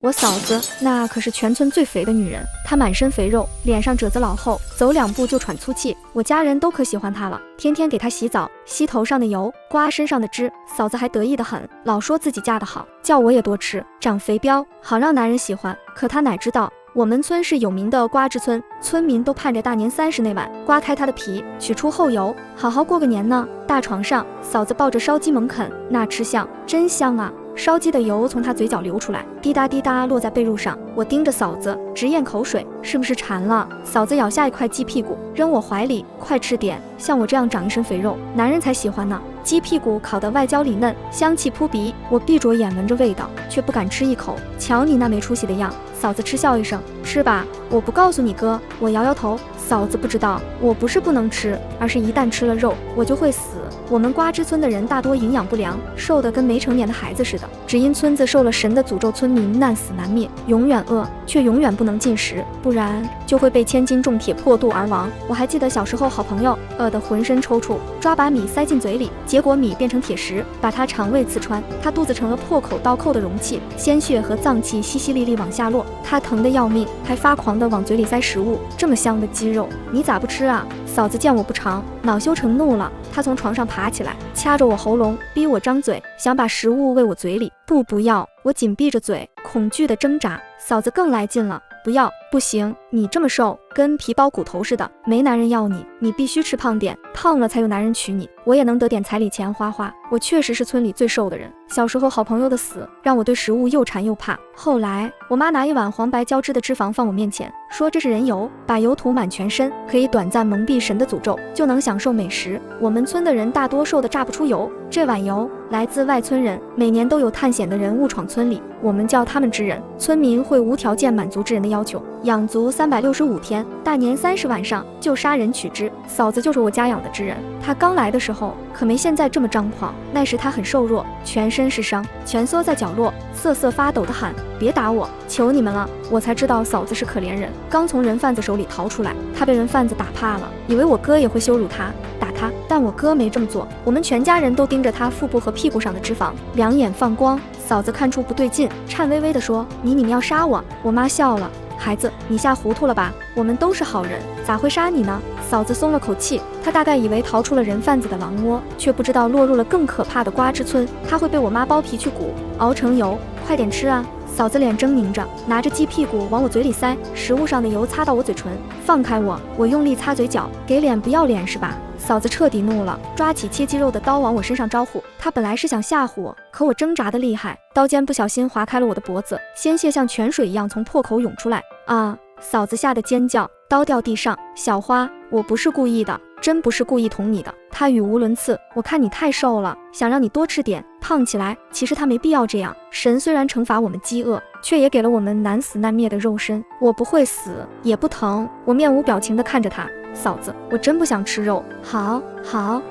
我嫂子那可是全村最肥的女人，她满身肥肉，脸上褶子老厚，走2步就喘粗气。我家人都可喜欢她了，天天给她洗澡，吸头上的油，刮身上的脂。嫂子还得意得很，老说自己嫁得好，叫我也多吃，长肥膘，好让男人喜欢。可她哪知道，我们村是有名的瓜汁村，村民都盼着大年30那晚刮开她的皮，取出后油，好好过个年呢。大床上，嫂子抱着烧鸡猛啃，那吃相真香啊！烧鸡的油从她嘴角流出来，滴答滴答落在被褥上。我盯着嫂子，直咽口水，是不是馋了？嫂子咬下一块鸡屁股，扔我怀里，快吃点，像我这样长一身肥肉，男人才喜欢呢。鸡屁股烤得外焦里嫩，香气扑鼻。我闭着眼闻着味道，却不敢吃一口。瞧你那没出息的样！嫂子嗤笑一声，吃吧，我不告诉你哥。我摇摇头，嫂子不知道，我不是不能吃，而是一旦吃了肉，我就会死。我们瓜汁村的人大多营养不良，瘦得跟没成年的孩子似的，只因村子受了神的诅咒，村民难死难灭，永远饿，却永远不能进食，不然就会被千斤重铁破肚而亡。我还记得小时候，好朋友饿得浑身抽搐，抓把米塞进嘴里，结果米变成铁石，把他肠胃刺穿，他肚子成了破口刀扣的容器，鲜血和脏器淅淅沥沥往下落，他疼得要命，还发狂地往嘴里塞食物。这么香的鸡肉，你咋不吃啊？嫂子见我不尝，恼羞成怒了，她从床上爬起来，掐着我喉咙，逼我张嘴，想把食物喂我嘴里。不要！我紧闭着嘴，恐惧地挣扎。嫂子更来劲了，不要，不行，你这么瘦，跟皮包骨头似的，没男人要你，你必须吃胖点，胖了才有男人娶你，我也能得点彩礼钱花花。我确实是村里最瘦的人。小时候好朋友的死，让我对食物又馋又怕。后来我妈拿一碗黄白交织的脂肪放我面前，说这是人油，把油涂满全身，可以短暂蒙蔽神的诅咒，就能享受美食。我们村的人大多瘦得榨不出油，这碗油来自外村人，每年都有探险的人误闯村里，我们叫他们知人。村民会无条件满足知人的要求，养足365天，大年30晚上就杀人取之。嫂子就是我家养的知人，她刚来的时候可没现在这么张狂，那时她很瘦弱，全身是伤，蜷缩在角落，瑟瑟发抖地喊：别打我，求你们了！我才知道嫂子是可怜人，刚从人贩子手里逃出来，她被人贩子打怕了，以为我哥也会羞辱她打她，但我哥没这么做。我们全家人都盯着她腹部和屁股上的脂肪，两眼放光。嫂子看出不对劲，颤巍巍地说：你们要杀我？我妈笑了，孩子，你吓糊涂了吧？我们都是好人，咋会杀你呢？嫂子松了口气，她大概以为逃出了人贩子的狼窝，却不知道落入了更可怕的瓜汁村。她会被我妈剥皮去骨，熬成油，快点吃啊！嫂子脸狰狞着，拿着鸡屁股往我嘴里塞，食物上的油擦到我嘴唇。放开我！我用力擦嘴角，给脸不要脸是吧？嫂子彻底怒了，抓起切鸡肉的刀往我身上招呼。她本来是想吓唬我，可我挣扎的厉害，刀尖不小心划开了我的脖子，鲜血像泉水一样从破口涌出来。啊！嫂子吓得尖叫，刀掉地上。小花，我不是故意的，真不是故意捅你的。她语无伦次，我看你太瘦了，想让你多吃点，胖起来。其实她没必要这样。神虽然惩罚我们饥饿，却也给了我们难死难灭的肉身。我不会死，也不疼。我面无表情地看着她。嫂子，我真不想吃肉。好，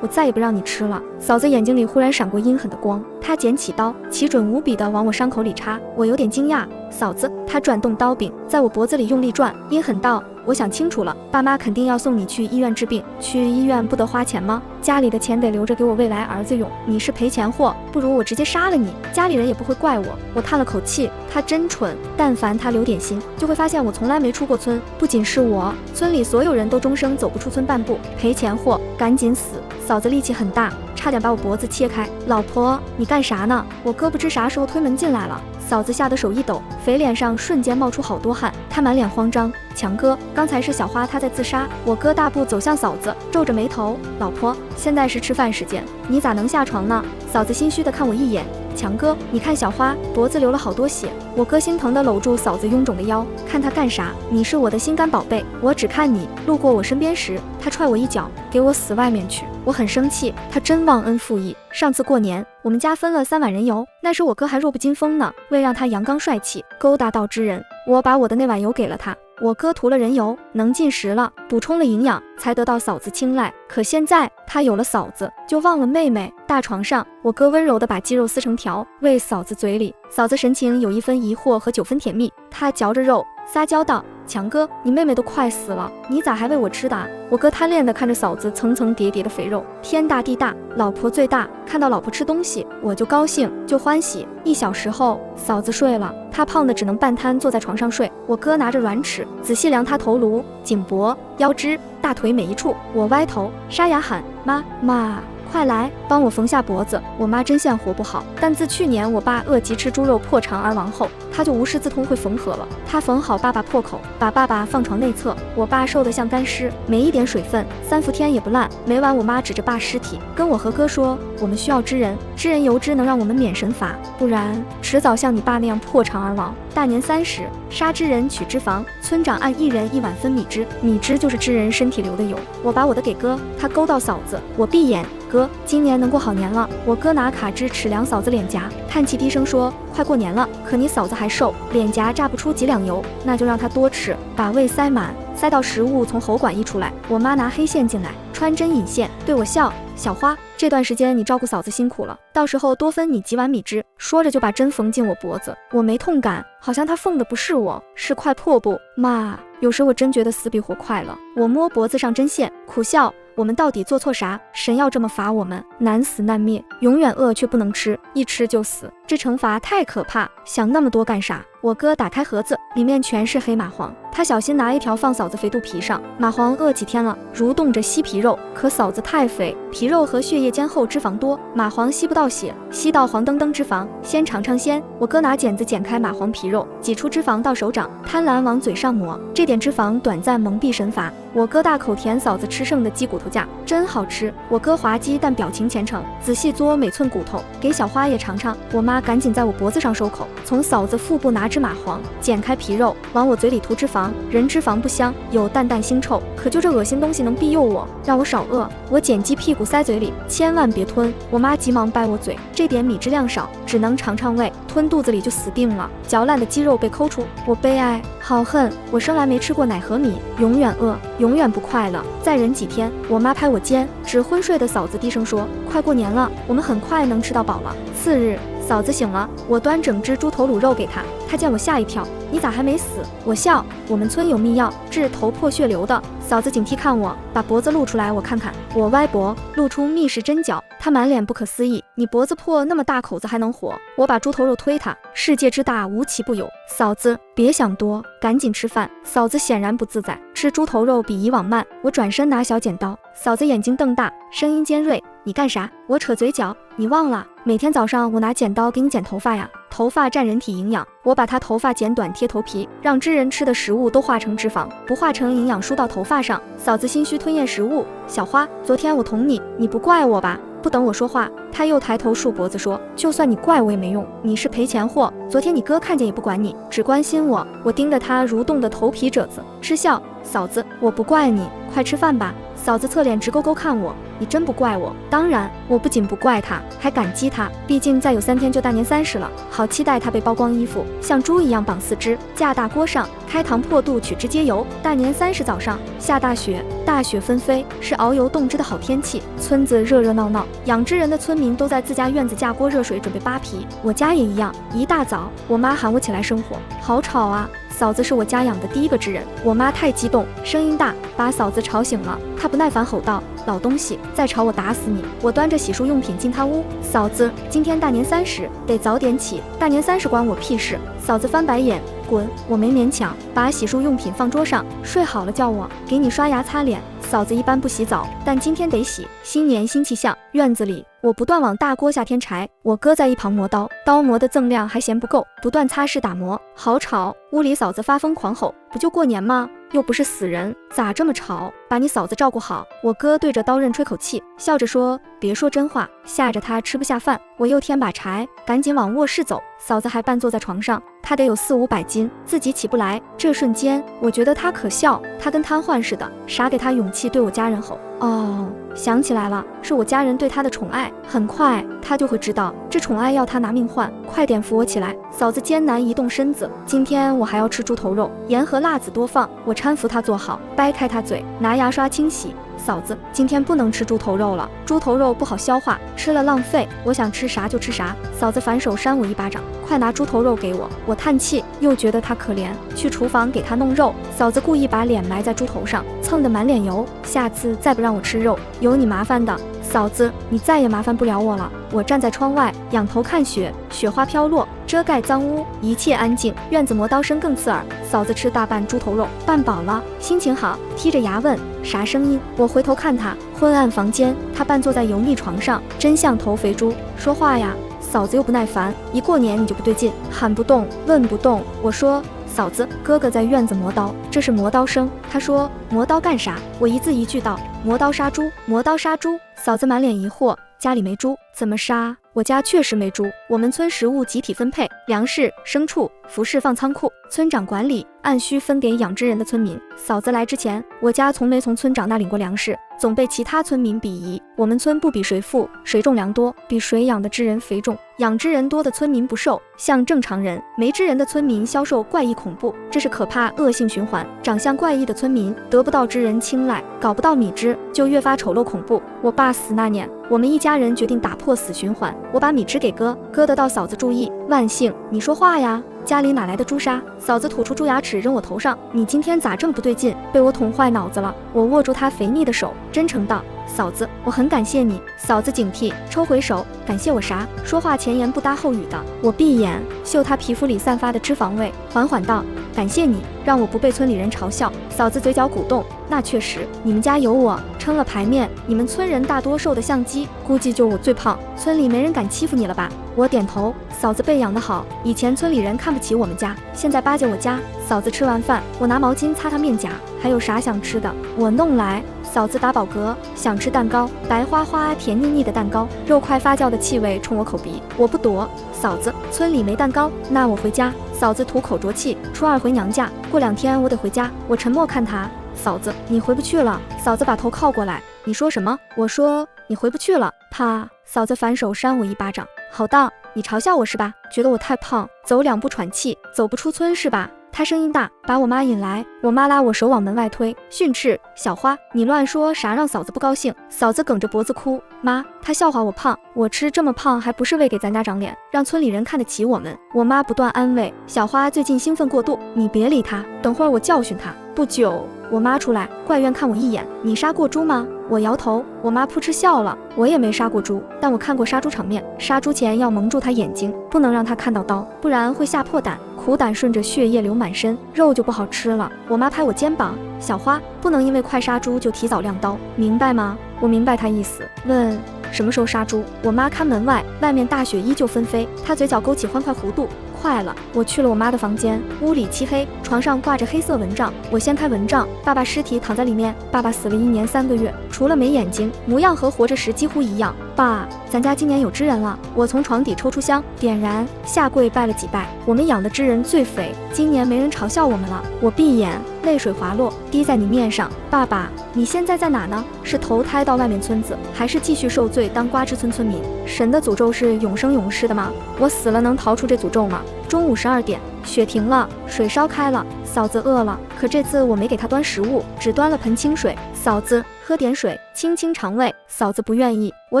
我再也不让你吃了。嫂子眼睛里忽然闪过阴狠的光，她捡起刀，奇准无比地往我伤口里插。我有点惊讶，嫂子，她转动刀柄，在我脖子里用力转，阴狠道：我想清楚了，爸妈肯定要送你去医院治病，去医院不得花钱吗？家里的钱得留着给我未来儿子用，你是赔钱货，不如我直接杀了你，家里人也不会怪我。我叹了口气，他真蠢，但凡他留点心，就会发现我从来没出过村，不仅是我，村里所有人都终生走不出村半步，赔钱货，赶紧死！嫂子力气很大，差点把我脖子切开。老婆，你干啥呢？我哥不知啥时候推门进来了。嫂子吓得手一抖，肥脸上瞬间冒出好多汗，她满脸慌张。强哥，刚才是小花她在自杀。我哥大步走向嫂子，皱着眉头：老婆，现在是吃饭时间，你咋能下床呢？嫂子心虚地看我一眼：强哥，你看小花脖子流了好多血。我哥心疼地搂住嫂子臃肿的腰，看她干啥？你是我的心肝宝贝，我只看你。路过我身边时，他踹我一脚，给我死外面去。我很生气，他真忘恩负义。上次过年，我们家分了3碗人油，那时我哥还弱不禁风呢，为让他阳刚帅气，勾搭到知人，我把我的那碗油给了他。我哥涂了人油，能进食了，补充了营养，才得到嫂子青睐。可现在他有了嫂子，就忘了妹妹。大床上，我哥温柔地把鸡肉撕成条，喂嫂子嘴里。嫂子神情有1分疑惑和9分甜蜜，她嚼着肉，撒娇道：强哥，你妹妹都快死了，你咋还喂我吃的啊？我哥贪恋地看着嫂子层层叠叠的肥肉，天大地大，老婆最大，看到老婆吃东西，我就高兴，就欢喜。1小时后，嫂子睡了，她胖得只能半瘫坐在床上睡。我哥拿着软尺仔细量她头颅、颈脖、腰肢、大腿每一处。我歪头沙哑喊：妈，快来帮我缝下脖子。我妈针线活不好，但自去年我爸饿急吃猪肉破肠而亡后，她就无师自通会缝合了。她缝好爸爸破口，把爸爸放床内侧。我爸瘦得像干尸，没一点水分，3伏天也不烂。每晚我妈指着爸尸体跟我和哥说，我们需要知人由之能让我们免神罚，不然迟早像你爸那样破肠而亡。大年30，杀知人取脂肪，村长按1人1碗分米汁，米汁就是知人身体流的油。我把我的给哥，他勾到嫂子，我闭眼，哥，今年能过好年了。我哥拿卡支尺量嫂子脸颊，叹气低声说，快过年了，可你嫂子还瘦，脸颊榨不出几两油，那就让她多吃，把胃塞满，塞到食物从喉管溢出来。我妈拿黑线进来，穿针引线，对我笑，小花，这段时间你照顾嫂子辛苦了，到时候多分你几碗米汁。说着就把针缝进我脖子，我没痛感，好像她缝的不是我，是块破布。妈，有时我真觉得死比活快了。我摸脖子上针线，苦笑，我们到底做错啥？神要这么罚我们？难死难灭，永远饿却不能吃，一吃就死，这惩罚太可怕，想那么多干啥？我哥打开盒子，里面全是黑蚂蟥，他小心拿一条放嫂子肥肚皮上。蚂蟥饿几天了，蠕动着吸皮肉，可嫂子太肥，皮肉和血液间厚，脂肪多，蚂蟥吸不到血，吸到黄澄澄脂肪。先尝尝鲜。我哥拿剪子剪开蚂蟥皮肉，挤出脂肪到手掌，贪婪往嘴上抹，这点脂肪短暂蒙蔽神罚。我哥大口舔嫂子吃剩的鸡骨头架，真好吃。我哥滑稽但表情虔诚，仔细嘬每寸骨头，给小花也尝尝。我妈赶紧在我脖子上收口，从嫂子腹部拿只蚂蟥，剪开皮肉，往我嘴里涂脂肪。人脂肪不香，有淡淡腥臭，可就这恶心东西能庇佑我，让我少饿。我剪鸡屁股塞嘴里，千万别吞。我妈急忙掰我嘴，这点米质量少，只能尝尝味，吞肚子里就死定了。嚼烂的鸡肉被抠出，我悲哀，好恨，我生来没吃过奶和米，永远饿，永远不快乐。再忍几天。我妈拍我肩，指昏睡的嫂子低声说，快过年了，我们很快能吃到饱了。次日，嫂子醒了，我端整只猪头卤肉给她，她见我吓一跳，你咋还没死？我笑，我们村有秘药，治头破血流的。嫂子警惕看我，把脖子露出来我看看，我歪脖，露出密实针脚。她满脸不可思议，你脖子破那么大口子还能活？我把猪头肉推她，世界之大无奇不有，嫂子别想多，赶紧吃饭。嫂子显然不自在，吃猪头肉比以往慢。我转身拿小剪刀，嫂子眼睛瞪大，声音尖锐，你干啥？我扯嘴角，你忘了每天早上我拿剪刀给你剪头发呀？头发占人体营养，我把她头发剪短贴头皮，让知人吃的食物都化成脂肪，不化成营养输到头发上。嫂子心虚吞咽食物，小花，昨天我捅你，你不怪我吧？不等我说话，他又抬头竖脖子说，就算你怪我也没用，你是赔钱货，昨天你哥看见也不管你，只关心我。我盯着他蠕动的头皮褶子，嗤笑，嫂子，我不怪你，快吃饭吧。嫂子侧脸直勾勾看我，你真不怪我？当然，我不仅不怪他，还感激他，毕竟再有3天就大年30了，好期待他被剥光衣服，像猪一样绑4肢，架大锅上，开膛破肚取汁接油。大年30早上下大雪，大雪纷飞，是熬油冻汁的好天气，村子热热闹闹，养只人的村民都在自家院子架锅热水准备扒皮，我家也一样。一大早，我妈喊我起来生火，好吵啊！嫂子是我家养的第一个知人，我妈太激动，声音大，把嫂子吵醒了。她不耐烦吼道：“老东西，再吵我打死你！”我端着洗漱用品进她屋，嫂子，今天大年30，得早点起，大年30关我屁事。嫂子翻白眼，滚！我没勉强，把洗漱用品放桌上，睡好了叫我给你刷牙擦脸。嫂子一般不洗澡，但今天得洗，新年新气象。院子里，我不断往大锅下添柴，我哥在一旁磨刀，刀磨的锃亮还嫌不够，不断擦拭打磨，好吵。屋里嫂子发疯狂吼，不就过年吗？又不是死人，咋这么吵？把你嫂子照顾好。我哥对着刀刃吹口气，笑着说，别说真话，吓着他吃不下饭。我又添把柴，赶紧往卧室走。嫂子还半坐在床上，她得有400-500斤，自己起不来。这瞬间，我觉得她可笑，她跟瘫痪似的，傻给她勇气对我家人吼。哦，想起来了，是我家人对她的宠爱。很快，她就会知道这宠爱要她拿命换。快点扶我起来。嫂子艰难移动身子，今天我还要吃猪头肉，盐和辣子多放。我搀扶她坐好，掰开她嘴，拿牙刷清洗。嫂子，今天不能吃猪头肉了，猪头肉不好消化，吃了浪费，我想吃啥就吃啥。嫂子反手扇我一巴掌，快拿猪头肉给我。我叹气，又觉得他可怜，去厨房给他弄肉。嫂子故意把脸埋在猪头上，蹭得满脸油。下次再不让我吃肉，有你麻烦的。嫂子，你再也麻烦不了我了。我站在窗外，仰头看雪，雪花飘落，遮盖脏屋，一切安静。院子磨刀声更刺耳。嫂子吃大半猪头肉，拌饱了，心情好，剔着牙问啥声音。我回头看他，昏暗房间，他半坐在油腻床上，真像头肥猪。说话呀！嫂子又不耐烦，一过年你就不对劲，喊不动，问不动。我说嫂子，哥哥在院子磨刀，这是磨刀声。他说磨刀干啥？我一字一句道磨刀杀猪，磨刀杀猪。嫂子满脸疑惑，家里没猪怎么杀？我家确实没猪，我们村食物集体分配，粮食、牲畜、服饰放仓库，村长管理，按需分给养殖人的村民。嫂子来之前，我家从没从村长那领过粮食，总被其他村民鄙夷。我们村不比谁富，谁种粮多，比谁养的织人肥重。养殖人多的村民不瘦，像正常人；没织人的村民消瘦怪异恐怖，这是可怕恶性循环。长相怪异的村民得不到织人青睐，搞不到米织，就越发丑陋恐怖。我爸死那年，我们一家人决定打破死循环，我把米织给哥，哥得到嫂子注意。万幸，你说话呀！家里哪来的朱砂？嫂子吐出猪牙齿扔我头上，你今天咋这么不对劲？被我捅坏脑子了。我握住她肥腻的手，真诚道：嫂子，我很感谢你。嫂子警惕，抽回手，感谢我啥？说话前言不搭后语的。我闭眼，嗅她皮肤里散发的脂肪味，缓缓道：感谢你，让我不被村里人嘲笑。嫂子嘴角鼓动，那确实，你们家有我撑了牌面，你们村人大多瘦得像鸡，估计就我最胖，村里没人敢欺负你了吧？我点头，嫂子背养得好，以前村里人看不起我们家，现在巴结我家。嫂子吃完饭，我拿毛巾擦她面颊，还有啥想吃的？我弄来。嫂子打饱嗝，想吃蛋糕，白花花甜腻腻的蛋糕，肉块发酵的气味冲我口鼻，我不躲。嫂子，村里没蛋糕，那我回家。嫂子吐口浊气，初二回娘家，过2天我得回家。我沉默看她，嫂子，你回不去了。嫂子把头靠过来，你说什么？我说你回不去了。啪！嫂子反手扇我一巴掌，好的，你嘲笑我是吧？觉得我太胖，走2步喘气，走不出村是吧？他声音大，把我妈引来，我妈拉我手往门外推，训斥小花，你乱说啥让嫂子不高兴？嫂子梗着脖子哭，妈，她笑话我胖，我吃这么胖还不是为给咱家长脸，让村里人看得起我们。我妈不断安慰，小花最近兴奋过度，你别理她，等会儿我教训她。不久，我妈出来，怪怨看我一眼，你杀过猪吗？我摇头，我妈扑哧笑了，我也没杀过猪，但我看过杀猪场面，杀猪前要蒙住她眼睛，不能让她看到刀，不然会吓破胆，苦胆顺着血液流满身，肉就不好吃了。我妈拍我肩膀，小花，不能因为快杀猪就提早亮刀，明白吗？我明白她意思，问什么时候杀猪？我妈看门外，外面大雪依旧纷飞，她嘴角勾起欢快弧度。快了，我去了我妈的房间，屋里漆黑，床上挂着黑色蚊帐。我掀开蚊帐，爸爸尸体躺在里面。爸爸死了1年3个月，除了没眼睛，模样和活着时几乎一样。爸，咱家今年有织人了。我从床底抽出香，点燃，下跪拜了几拜。我们养的织人最肥，今年没人嘲笑我们了。我闭眼，泪水滑落，滴在你面上。爸爸，你现在在哪呢？是投胎到外面村子，还是继续受罪当瓜支村村民？神的诅咒是永生永世的吗？我死了能逃出这诅咒吗？中午12点，雪停了，水烧开了，嫂子饿了，可这次我没给她端食物，只端了盆清水。嫂子，喝点水，清清肠胃。嫂子不愿意，我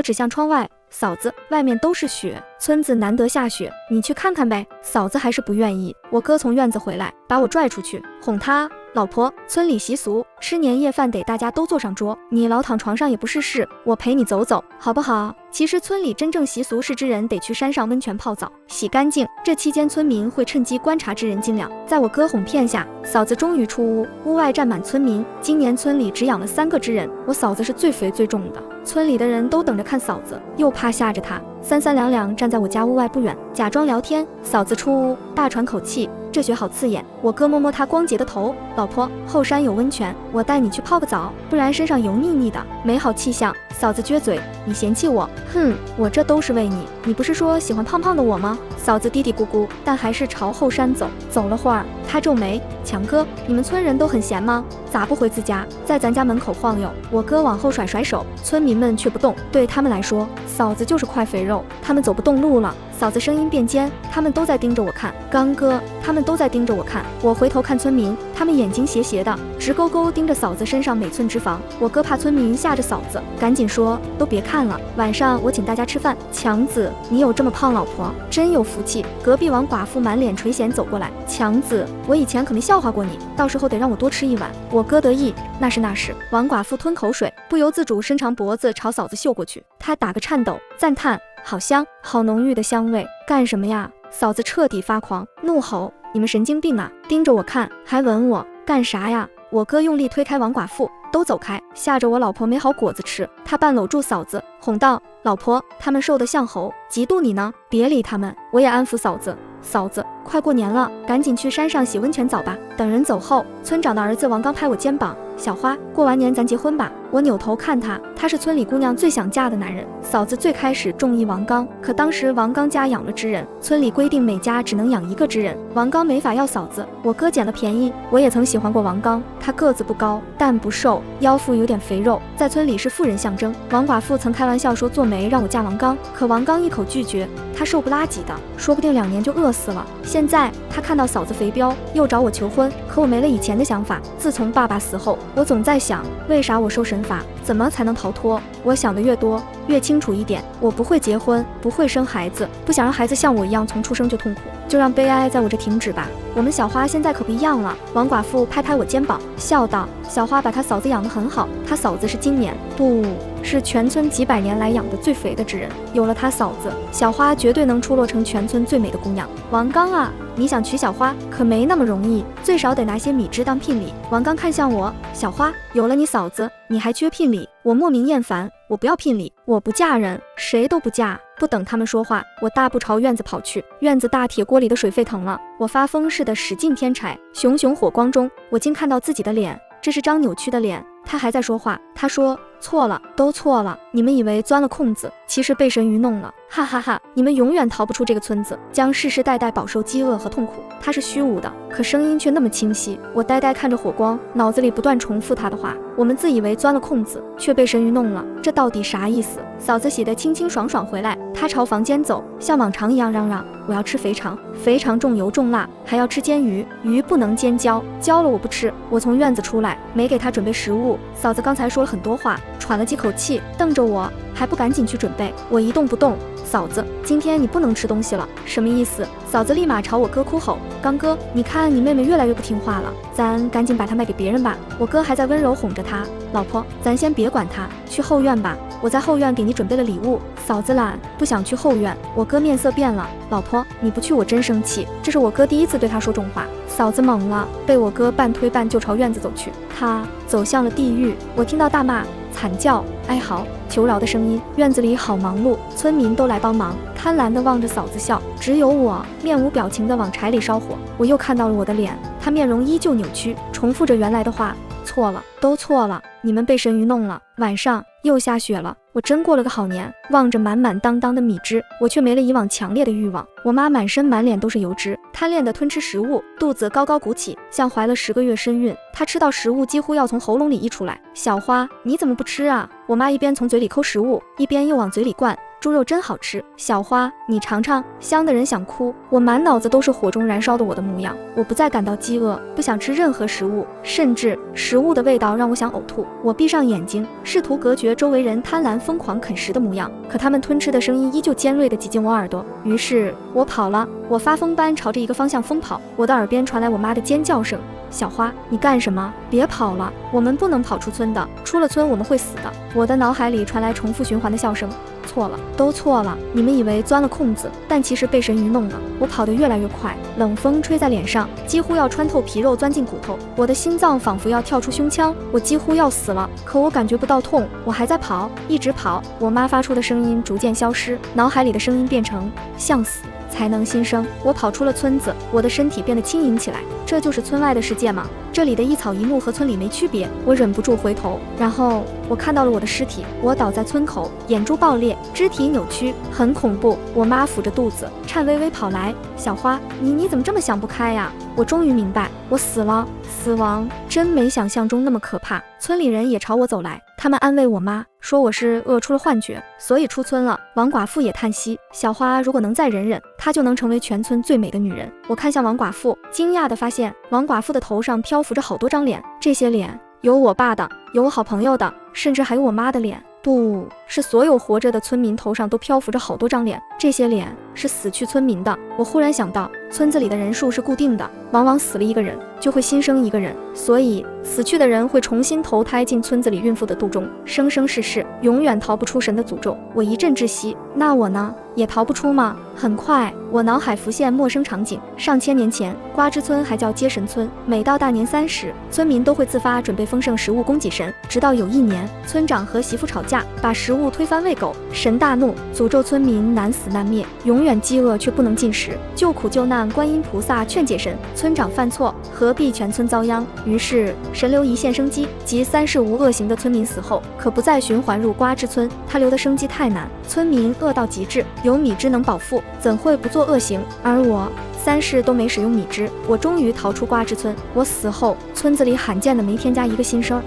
指向窗外，嫂子，外面都是雪，村子难得下雪，你去看看呗。嫂子还是不愿意。我哥从院子回来，把我拽出去，哄她，老婆，村里习俗，吃年夜饭得大家都坐上桌，你老躺床上也不是事，我陪你走走，好不好？其实村里真正习俗是织人得去山上温泉泡澡，洗干净。这期间村民会趁机观察织人斤两。在我哥哄骗下，嫂子终于出屋，屋外站满村民。今年村里只养了3个织人，我嫂子是最肥最重的。村里的人都等着看嫂子，又怕吓着她，三三两两站在我家屋外不远，假装聊天。嫂子出屋，大喘口气，这雪好刺眼。我哥摸摸她光洁的头，老婆，后山有温泉，我带你去泡个澡，不然身上油腻腻的，没好气象。嫂子撅嘴，你嫌弃我？哼，我这都是为你，你不是说喜欢胖胖的我吗？嫂子嘀嘀咕咕，但还是朝后山走。走了会儿，她皱眉，强哥，你们村人都很闲吗？咋不回自家，在咱家门口晃悠？我哥往后甩甩手，村民们却不动，对他们来说，嫂子就是块肥肉，他们走不动路了。嫂子声音变尖，他们都在盯着我看。刚哥，他们都在盯着我看。我回头看村民，他们眼睛斜斜的，直勾勾盯着嫂子身上每寸脂肪。我哥怕村民吓着嫂子，赶紧说都别看了，晚上我请大家吃饭。强子，你有这么胖老婆，真有福气。隔壁王寡妇满脸垂涎走过来，强子，我以前可没笑话过你，到时候得让我多吃一碗。我哥得意，那是。王寡妇吞口水，不由自主伸长脖子朝嫂子嗅过去，她打个颤抖，赞叹。好香，好浓郁的香味，干什么呀？嫂子彻底发狂，怒吼：你们神经病啊！盯着我看，还吻我，干啥呀？我哥用力推开王寡妇，都走开，吓着我老婆没好果子吃。他半搂住嫂子，哄道：老婆，他们瘦得像猴，嫉妒你呢，别理他们。我也安抚嫂子，嫂子，快过年了，赶紧去山上洗温泉澡吧。等人走后，村长的儿子王刚拍我肩膀，小花，过完年咱结婚吧。我扭头看他，他是村里姑娘最想嫁的男人。嫂子最开始中意王刚，可当时王刚家养了织人，村里规定每家只能养一个织人，王刚没法要嫂子。我哥捡了便宜。我也曾喜欢过王刚，他个子不高，但不瘦，腰腹有点肥肉，在村里是富人象征。王寡妇曾开玩笑说做媒让我嫁王刚，可王刚一口拒绝，他瘦不拉几的，说不定2年就饿死了。现在他看到嫂子肥膘，又找我求婚，可我没了以前的想法。自从爸爸死后，我总在想，为啥我受神罚，怎么才能逃脱？我想的越多，越清楚一点，我不会结婚，不会生孩子，不想让孩子像我一样从出生就痛苦，就让悲哀在我这停止吧。我们小花现在可不一样了。王寡妇拍拍我肩膀，笑道：小花把她嫂子养得很好，她嫂子是今年，不是全村几百年来养的最肥的织人，有了她嫂子，小花绝对能出落成全村最美的姑娘。王刚啊，你想娶小花可没那么容易，最少得拿些米汁当聘礼。王刚看向我，小花，有了你嫂子，你还缺聘礼？我莫名厌烦，我不要聘礼，我不嫁人，谁都不嫁。不等他们说话，我大步朝院子跑去。院子大铁锅里的水沸腾了，我发疯似的使劲添柴，熊熊火光中，我竟看到自己的脸，这是张扭曲的脸。他还在说话，他说错了，都错了，你们以为钻了空子，其实被神愚弄了，哈哈哈！你们永远逃不出这个村子，将世世代代饱受饥饿和痛苦。他是虚无的，可声音却那么清晰。我呆呆看着火光，脑子里不断重复他的话：我们自以为钻了空子，却被神愚弄了，这到底啥意思？嫂子洗得清清爽爽回来，她朝房间走，像往常一样嚷嚷：我要吃肥肠，肥肠重油重辣，还要吃煎鱼，鱼不能煎焦，焦了我不吃。我从院子出来，没给她准备食物。嫂子刚才说了很多话，喘了几口气，瞪着我，还不赶紧去准备？我一动不动。嫂子，今天你不能吃东西了，什么意思？嫂子立马朝我哥哭吼：刚哥，你看你妹妹越来越不听话了，咱赶紧把她卖给别人吧。我哥还在温柔哄着她：老婆，咱先别管她，去后院吧，我在后院给你准备了礼物。嫂子懒，不想去后院。我哥面色变了：老婆，你不去我真生气。这是我哥第一次对他说重话。嫂子懵了，被我哥半推半就朝院子走去。他走向了地狱。我听到大骂、惨叫、哀嚎、求饶的声音。院子里好忙碌，村民都来帮忙，贪婪地望着嫂子笑，只有我面无表情地往柴里烧火。我又看到了我的脸，他面容依旧扭曲，重复着原来的话：错了，都错了，你们被神愚弄了。晚上又下雪了，我真过了个好年。望着满满当当的米汁，我却没了以往强烈的欲望。我妈满身满脸都是油脂，贪恋地吞吃食物，肚子高高鼓起，像怀了10个月身孕。她吃到食物几乎要从喉咙里溢出来。小花，你怎么不吃啊？我妈一边从嘴里抠食物，一边又往嘴里灌。猪肉真好吃，小花，你尝尝，香的人想哭。我满脑子都是火中燃烧的我的模样，我不再感到饥饿，不想吃任何食物，甚至食物的味道让我想呕吐。我闭上眼睛，试图隔绝周围人贪婪疯狂啃食的模样，可他们吞吃的声音依旧尖锐地挤进我耳朵。于是我跑了，我发疯般朝着一个方向疯跑，我的耳边传来我妈的尖叫声：小花，你干什么？别跑了，我们不能跑出村的，出了村我们会死的。我的脑海里传来重复循环的笑声：错了，都错了，你们以为钻了空子，但其实被神愚弄了。我跑得越来越快，冷风吹在脸上，几乎要穿透皮肉钻进骨头，我的心脏仿佛要跳出胸腔，我几乎要死了，可我感觉不到痛，我还在跑，一直跑。我妈发出的声音逐渐消失，脑海里的声音变成向死才能新生。我跑出了村子，我的身体变得轻盈起来。这就是村外的世界吗？这里的一草一木和村里没区别。我忍不住回头，然后我看到了我的尸体，我倒在村口，眼珠爆裂，肢体扭曲，很恐怖。我妈抚着肚子，颤巍巍跑来：小花，你怎么这么想不开呀？我终于明白，我死了，死亡真没想象中那么可怕。村里人也朝我走来，他们安慰我妈，说我是饿出了幻觉，所以出村了。王寡妇也叹息，小花如果能再忍忍，她就能成为全村最美的女人。我看向王寡妇，惊讶地发现王寡妇的头上漂浮着好多张脸，这些脸有我爸的，有我好朋友的，甚至还有我妈的脸。不是所有活着的村民头上都漂浮着好多张脸，这些脸是死去村民的。我忽然想到，村子里的人数是固定的，往往死了一个人，就会新生一个人，所以死去的人会重新投胎进村子里孕妇的肚中，生生世世永远逃不出神的诅咒。我一阵窒息，那我呢？也逃不出吗？很快，我脑海浮现陌生场景。上千年前，瓜之村还叫接神村，每到大年30，村民都会自发准备丰盛食物供给神。直到有一年，村长和媳妇吵架，把食物推翻喂狗，神大怒，诅咒村民难死难灭，永远饥饿却不能进食。救苦救难观音菩萨劝解神，村长犯错，何必全村遭殃？于是神留一线生机，即3世无恶行的村民死后，可不再循环入瓜之村。他留的生机太难，村民饿到极致，有米汁能饱腹，怎会不做恶行？而我3世都没使用米汁，我终于逃出瓜之村。我死后，村子里罕见的没添加一个新生儿。